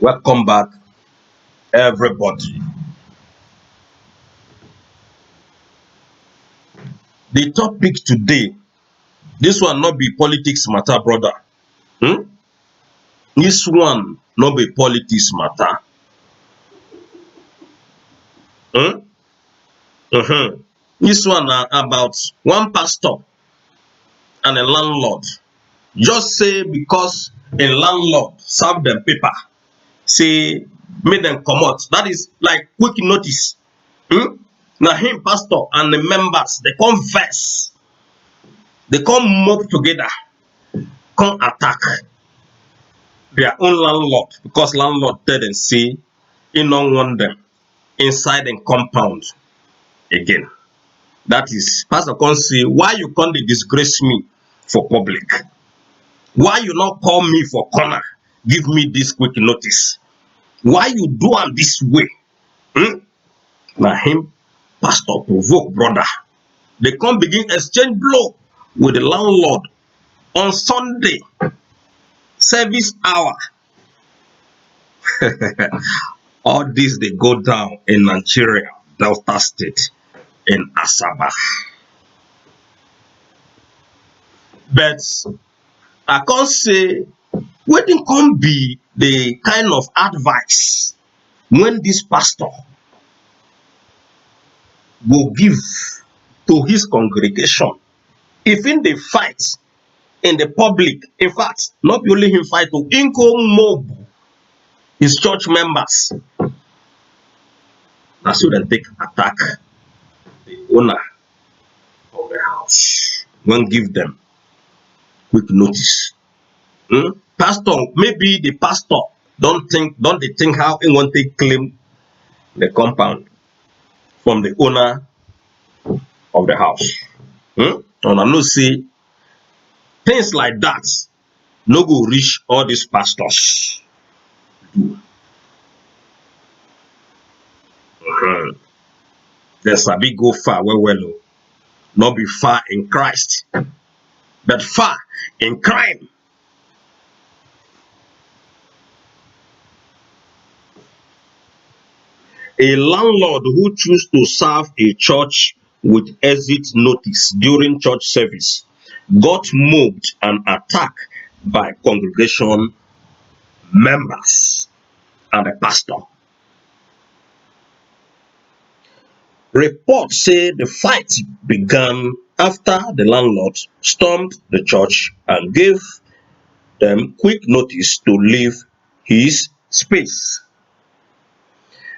Welcome back, everybody. The topic today, this one not be politics matter, brother. Hmm? This one not be politics matter. Hmm? Mhm. This one na about one pastor and a landlord. Just say because a landlord serve them paper, say make them comot. That is like quick notice. Hmm? Now him pastor and the members they come vex, they come mob together, come attack their own landlord because landlord tell them say he don't want them inside the compound again. That is, pastor come say, why you come dey disgrace me for public? Why you not call me for corner? Give me this quick notice. Why you do am this way? Hmm? Na him pastor provoke brother. They come begin exchange blow with the landlord on Sunday service hour. All this they go down in Nigeria, Delta State, in Asaba. But I can't say wetin come be the kind of advice when this pastor go give to his congregation if in dey fight in the public. In fact, not be only him fight, him go mob his church members. Na so dem take attack the owner of the house when give them quick notice. Pastor, maybe the pastor don't dey think how he want to claim the compound from the owner of the house. And I know say things like that no go reach all these pastors. Dem sabi go far well o. Not be far in Christ, but far in crime. A landlord who choose to serve a church with exit notice during church service got mobbed and attacked by congregation members and the pastor. Reports say the fight began after the landlord stormed the church and gave them quick notice to leave his space.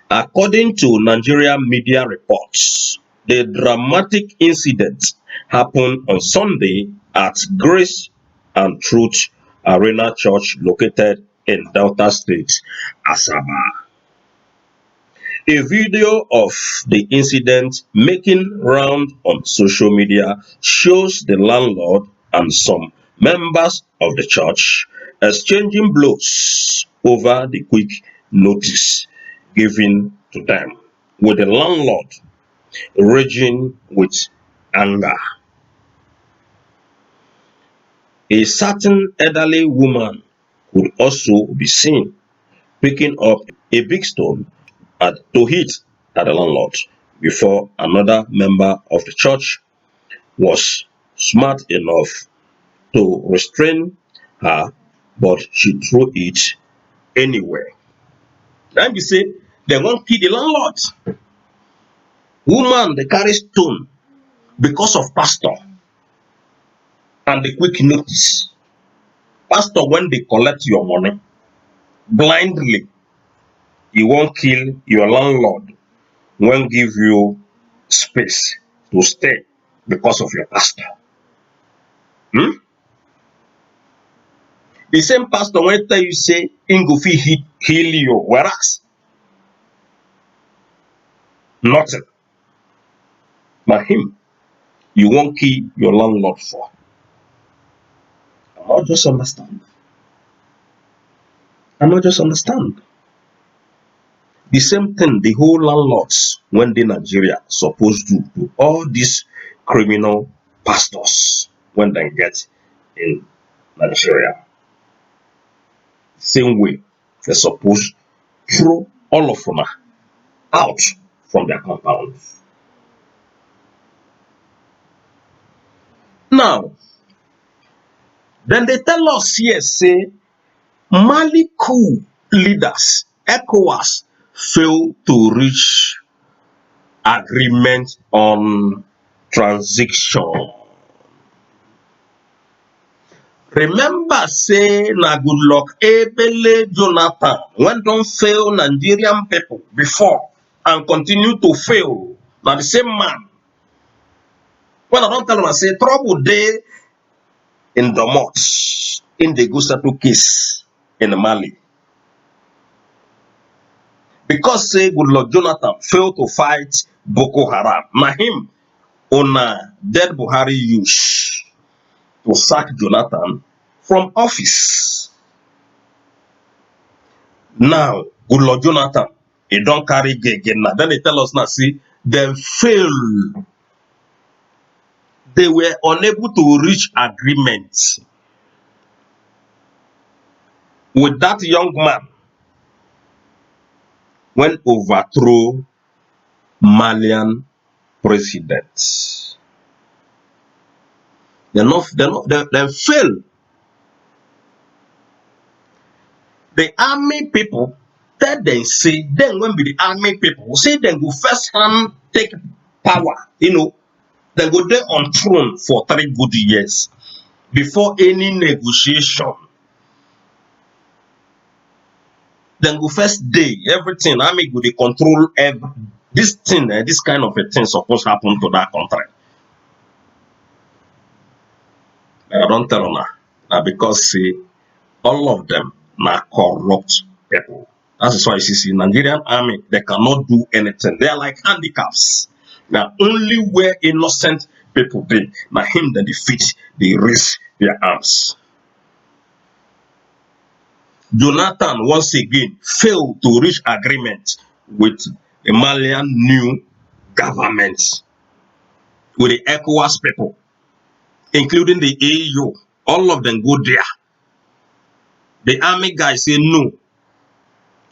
According to Nigerian media reports, the dramatic incident happened on Sunday at Grace and Truth Arena Church located in Delta State, Asaba. A video of the incident making round on social media shows the landlord and some members of the church exchanging blows over the quick notice given to them, with the landlord raging with anger. A certain elderly woman could also be seen picking up a big stone to hit at the landlord before another member of the church was smart enough to restrain her, but she threw it anyway. Then be say they won't kill the landlord. Woman they carry stone because of pastor and the quick notice. Pastor, when they collect your money blindly, you won't kill your landlord when give you space to stay because of your pastor. The same pastor when tell you say him go fit heal you, whereas nothing. But him, you won't kill your landlord for. I not just understand. I not just understand. The same thing the whole landlords when they Nigeria supposed to all these criminal pastors when they get in Nigeria. Same way they suppose throw all of them out from their compound. Now, then they tell us here, say, Mali coup leaders, Ecowas, failed to reach agreement on transition. Remember, say, na Goodluck Ebele Jonathan when don't fail Nigerian people before and continue to fail. Now the same man. When I don't tell him, I say, trouble day in the mouth, in the Gusatu case in Mali. Because say Goodluck Jonathan failed to fight Boko Haram. Now him on a dead Buhari use to sack Jonathan from office. Now, Goodluck Jonathan, he don't carry again. Now, then they tell us now, see, they failed. They were unable to reach agreement with that young man when overthrow Malian president. They failed. The army people tell them say, then when be the army people say then go first hand take power, they go there on throne for 3 good years before any negotiation. Then go first day, everything army go dey control this thing, this kind of a thing supposed happen to that country. I don't tell una, na because say all of them na corrupt people. That is why you see Nigerian army, they cannot do anything. They are like handicaps. Now only where innocent people be, na him that defeat, they raise their arms. Jonathan once again failed to reach agreement with the Malian new government, with the Ecowas people, including the AU. All of them go there. The army guy say, no,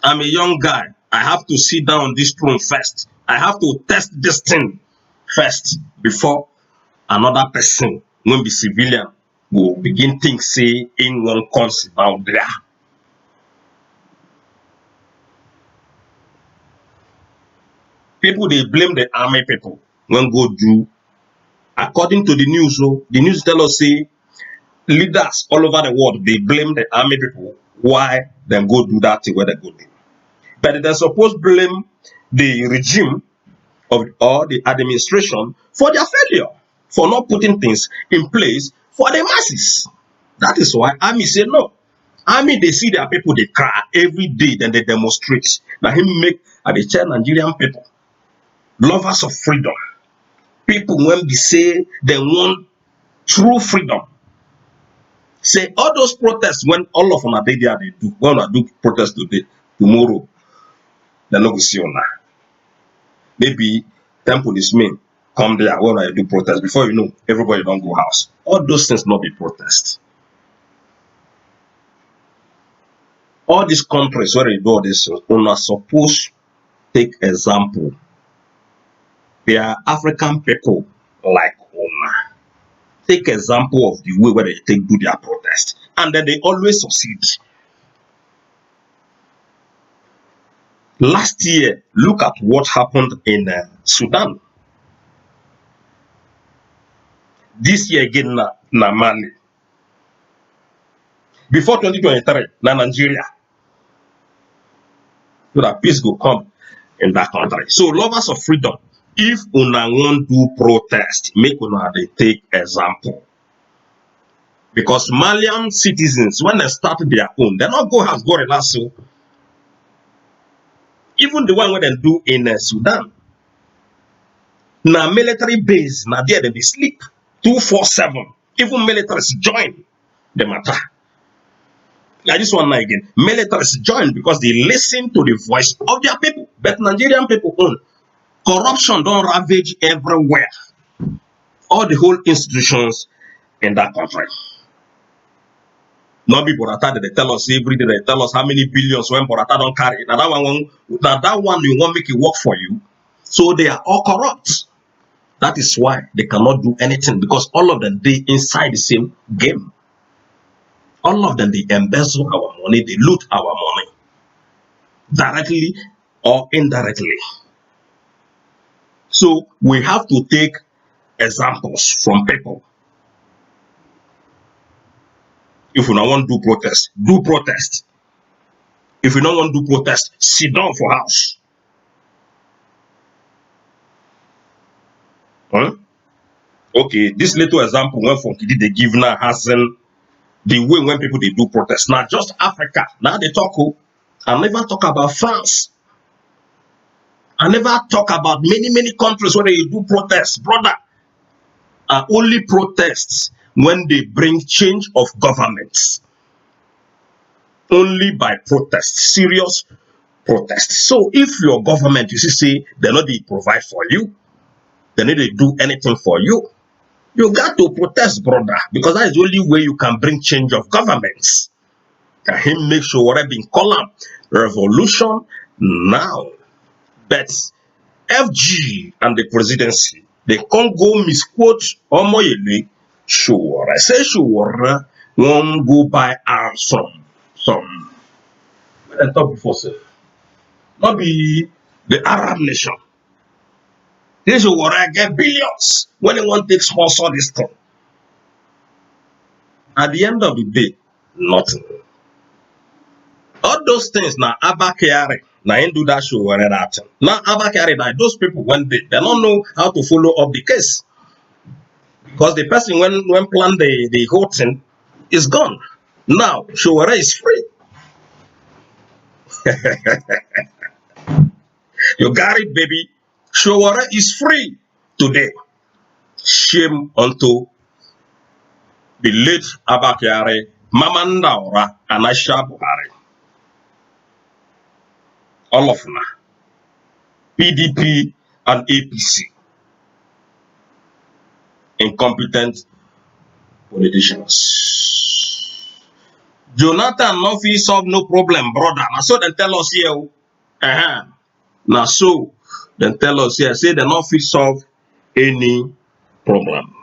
I'm a young guy. I have to sit down on this throne first. I have to test this thing first before another person, when be civilian, will begin think say in one comes down there. People they blame the army people when go do. According to the news, the news tell us say leaders all over the world they blame the army people why them go do that thing where they go do. But they're supposed to blame the regime or the administration for their failure, for not putting things in place for the masses. That is why army say no. Army they see their people they cry every day, then they demonstrate. Now him make the tell Nigerian people, lovers of freedom, people when we say they want true freedom. Say all those protests when all of them are there they do. When I do protest today, tomorrow, they're not going to see on that. Maybe 10 policemen come there when I do protest. Before you know, everybody don't go house. All those things not be protest. All these countries where they do all this, are supposed to take example. They are African people like Ona. Take example of the way where they take do their protest. And then they always succeed. Last year, look at what happened in Sudan. This year again, na Mali. Before 2023, na Nigeria. So that peace will come in that country. So lovers of freedom, if una want do protest, make una they take example. Because Malian citizens, when they start their own, they not go house, go relax. So even the one where they do in Sudan, na military base, na there they sleep 247. Even militaries join the matter. Like this one now again, militaries join because they listen to the voice of their people. But Nigerian people own corruption don't ravage everywhere. All the whole institutions in that country. Not be Borata, they tell us every day, they tell us how many billions when Borata don't carry. Now that one you want make it work for you. So they are all corrupt. That is why they cannot do anything, because all of them they inside the same game. All of them they embezzle our money, they loot our money, directly or indirectly. So we have to take examples from people. If we don't want to do protest, do protest. If we don't want to do protest, sit down for house. Huh? Okay, this little example when from Kidi they give now hasn't the way when people they do protest. Now just Africa. Now they talk. I never talk about France. I never talk about many countries where they do protests, brother. Only protests when they bring change of governments. Only by protest, serious protest. So if your government, you see, say they're not they provide for you, they need to do anything for you, you got to protest, brother, because that is the only way you can bring change of governments. Can him make sure what I've been calling revolution now. But FG and the presidency, they can't go misquote Omoyele. Sure, I say sure, won't go buy arms from some. When I talk before, sir, not be the Arab nation. They should get billions when they want to sponsor this thing. At the end of the day, nothing. All those things now Abakari. Now ain't do that show where that thing. Now Abakari, now those people when they don't know how to follow up the case. Because the person when plan the whole thing is gone. Now Showara is free. You got it, baby. Showara is free today. Shame unto the late Abakari, Mamandaura, and Aisha Buhari. All of them. PDP and APC. Incompetent politicians. Jonathan no fit solve no problem, brother. Now so they tell us here. Now so they tell us here, say they no fit solve any problem.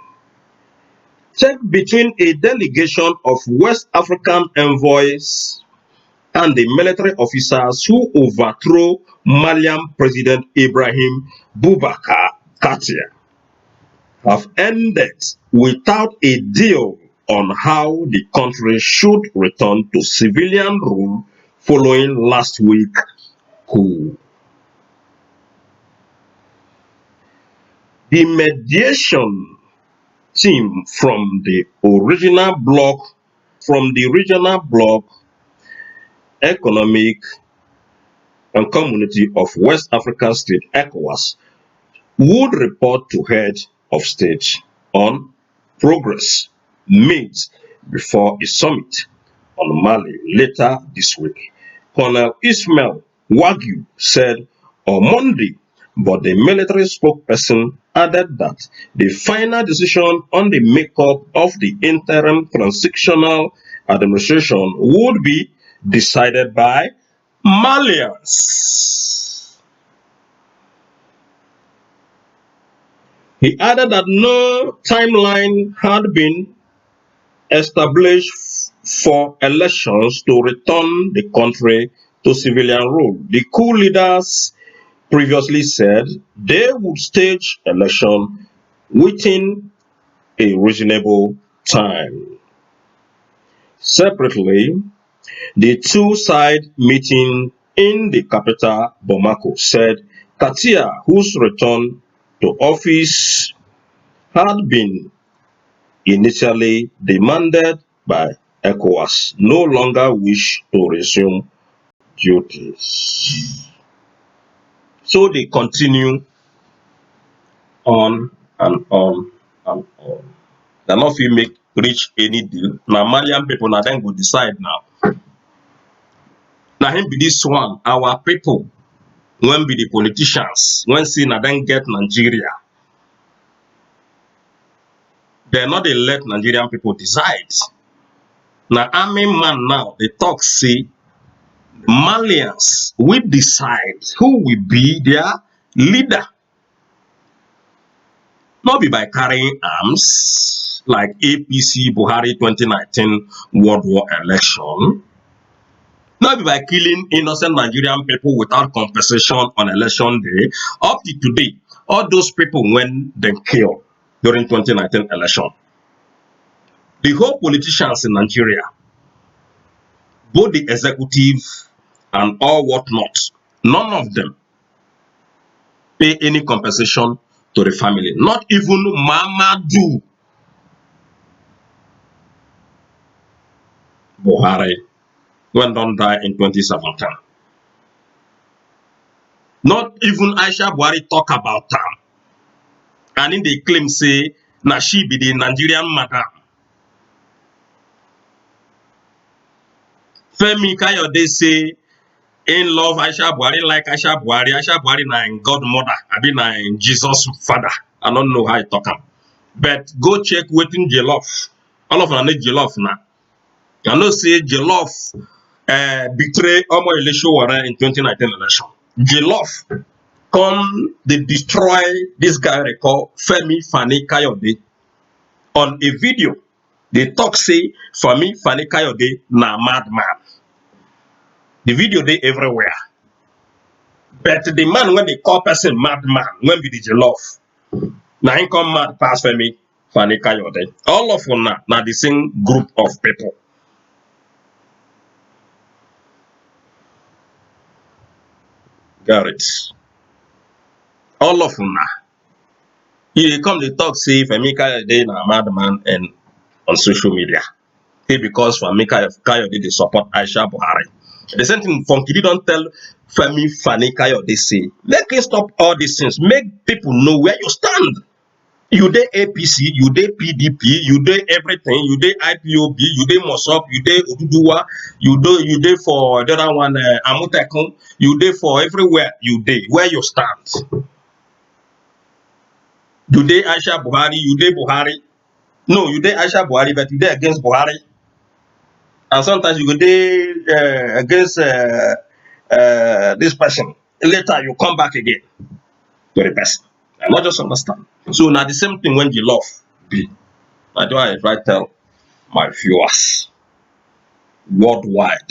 Check between a delegation of West African envoys and the military officers who overthrew Malian President Ibrahim Boubacar Keïta have ended without a deal on how the country should return to civilian rule following last week's coup. The mediation team from the regional bloc Economic and Community of West African States (Ecowas) would report to head of state on progress made before a summit on Mali later this week. Colonel Ismail Wagyu said on Monday, but the military spokesperson added that the final decision on the makeup of the interim transitional administration would be decided by Malians. He added that no timeline had been established for elections to return the country to civilian rule. The coup leaders previously said they would stage election within a reasonable time. Separately, the two-side meeting in the capital, Bamako, said Keïta, whose return to office had been initially demanded by Ecowas, no longer wish to resume duties. So they continue on and on and on. They're not fit make reach any deal. Now Malian people now then go decide now. Now him be this one, our people, when be the politicians, when see now then get Nigeria. They're not they let Nigerian people decide. Now, army man now, they talk say, Malians will decide who will be their leader. Not be by carrying arms like APC Buhari 2019 World War election. Not be by killing innocent Nigerian people without compensation on election day. Up to today, all those people when they killed during 2019 election. The whole politicians in Nigeria, both the executive and all whatnot, none of them pay any compensation to the family. Not even Mamadou Buhari, when don't die in 2017. Not even Aisha Buhari talk about them. And in the claim say, na she be the Nigerian madam. Femi Kayode say, in love Aisha Buhari, like Aisha Buhari. Aisha Buhari na in godmother. I be na in Jesus father. I don't know how I talk am. But go check waiting jollof. All of them need jollof now. I know say jollof betray Omo Elesho in 2019 election. Jollof come they destroy this guy they call Femi Fani Kayode on a video. They talk say Femi Fani Kayode na madman. The video they everywhere. But the man when they call person madman, when be the jollof, now he come mad pass Femi Fani Kayode. All of them now the same group of people. Got it. All of them now. He come they talk say Femi Kayode na madman and on social media. Hey, because Femi Kayode they support Aisha Buhari. The same thing Funkidi don't tell Femi Fani Kayode say, make him stop all these things. Make people know where you stand. You dey APC, you dey PDP, you dey everything, you dey IPOB, you dey Mosop, you dey Oduduwa, you dey for the other one Amotekun, you dey for everywhere you dey, where you stand. You dey Aisha Buhari, you dey Buhari. No, you dey Aisha Buhari, but you dey against Buhari. And sometimes you go dey against this person. Later you come back again to the person. I not just understand. So now the same thing when you love be. That's why I try to tell my viewers worldwide.